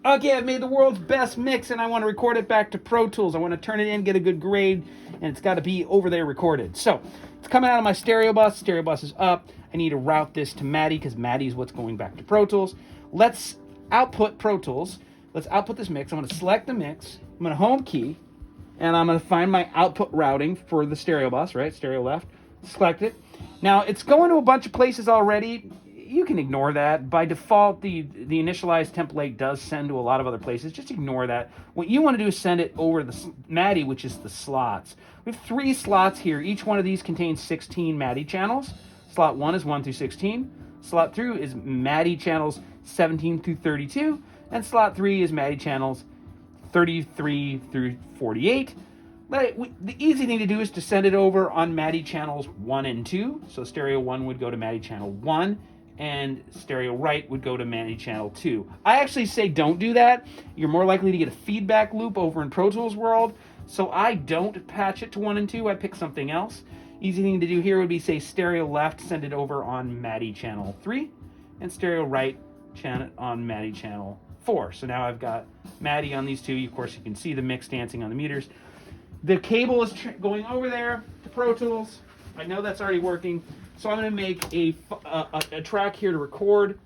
Okay, I've made the world's best mix and I want to record it back to Pro Tools. I want to turn it in, get a good grade, and it's got to be over there recorded. So it's coming out of my stereo bus. Stereo bus is up. I need to route this to MADI because MADI is what's going back to Pro Tools. Let's output Pro Tools. Let's output this mix. I'm going to select the mix. I'm going to home key, and I'm going to find my output routing for the stereo bus, right? Stereo left. Select it. Now, it's going to a bunch of places already. You can ignore that. By default, the initialized template does send to a lot of other places. Just ignore that. What you want to do is send it over the MADI, which is the slots. We have 3 slots here. Each one of these contains 16 MADI channels. Slot 1 is 1 through 16. Slot 2 is MADI channels 17 through 32. And slot 3 is MADI channels 33 through 48. The easy thing to do is to send it over on MADI channels 1 and 2. So stereo 1 would go to MADI channel 1. And stereo right would go to MADI channel 2. I actually say don't do that. You're more likely to get a feedback loop over in Pro Tools world. So I don't patch it to 1 and 2. I pick something else. Easy thing to do here would be say stereo left, send it over on MADI channel 3, and stereo right on MADI channel 4. So now I've got MADI on these 2. Of course, you can see the mix dancing on the meters. The cable is going over there to Pro Tools. I know that's already working. So I'm going to make a track here to record.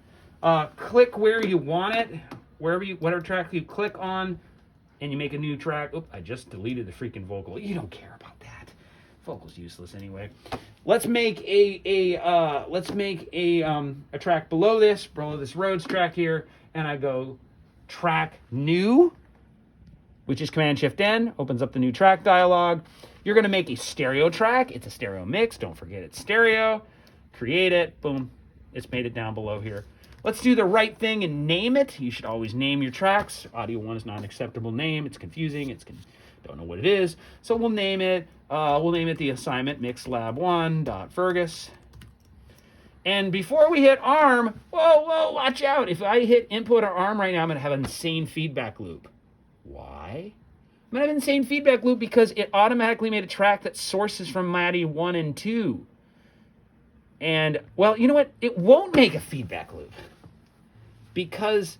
Click where you want it, whatever track you click on, and you make a new track. Oop, I just deleted the freaking vocal. You don't care about that. Vocal's useless anyway. Let's make a track below this Rhodes track here, and I go track new, which is Command Shift N, opens up the new track dialog. You're going to make a stereo track. It's a stereo mix. Don't forget it's stereo. Create it. Boom. It's made it down below here. Let's do the right thing and name it. You should always name your tracks. Audio 1 is not an acceptable name. It's confusing. Don't know what it is. So we'll name it. The assignment mix lab 1.fergus. And before we hit arm, whoa, watch out. If I hit input or arm right now, I'm going to have an insane feedback loop. Why? I'm going to have an insane feedback loop because it automatically made a track that sources from MADI 1 and 2. And, well, you know what? It won't make a feedback loop because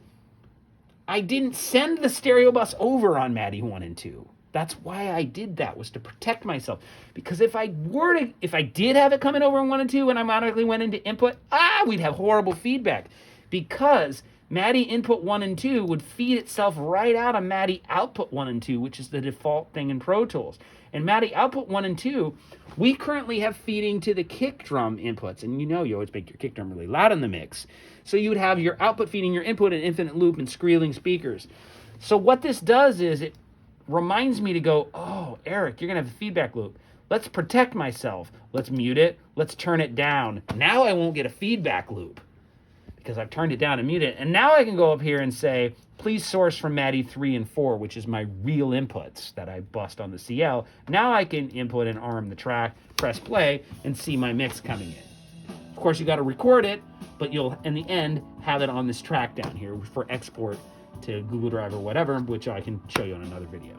I didn't send the stereo bus over on MADI 1 and 2. That's why I did that, was to protect myself. Because if I did have it coming over on 1 and 2 and I automatically went into input, we'd have horrible feedback. Because MADI input 1 and 2 would feed itself right out of MADI output 1 and 2, which is the default thing in Pro Tools. And MADI output 1 and 2, we currently have feeding to the kick drum inputs. And you always make your kick drum really loud in the mix. So you would have your output feeding your input in infinite loop and squealing speakers. So what this does is it reminds me to go, oh, Eric, you're going to have a feedback loop. Let's protect myself. Let's mute it. Let's turn it down. Now I won't get a feedback loop, because I've turned it down and muted it. And now I can go up here and say, please source from MADI 3 and 4, which is my real inputs that I bust on the CL. Now I can input and arm the track, press play, and see my mix coming in. Of course, you got to record it, but you'll, in the end, have it on this track down here for export to Google Drive or whatever, which I can show you on another video.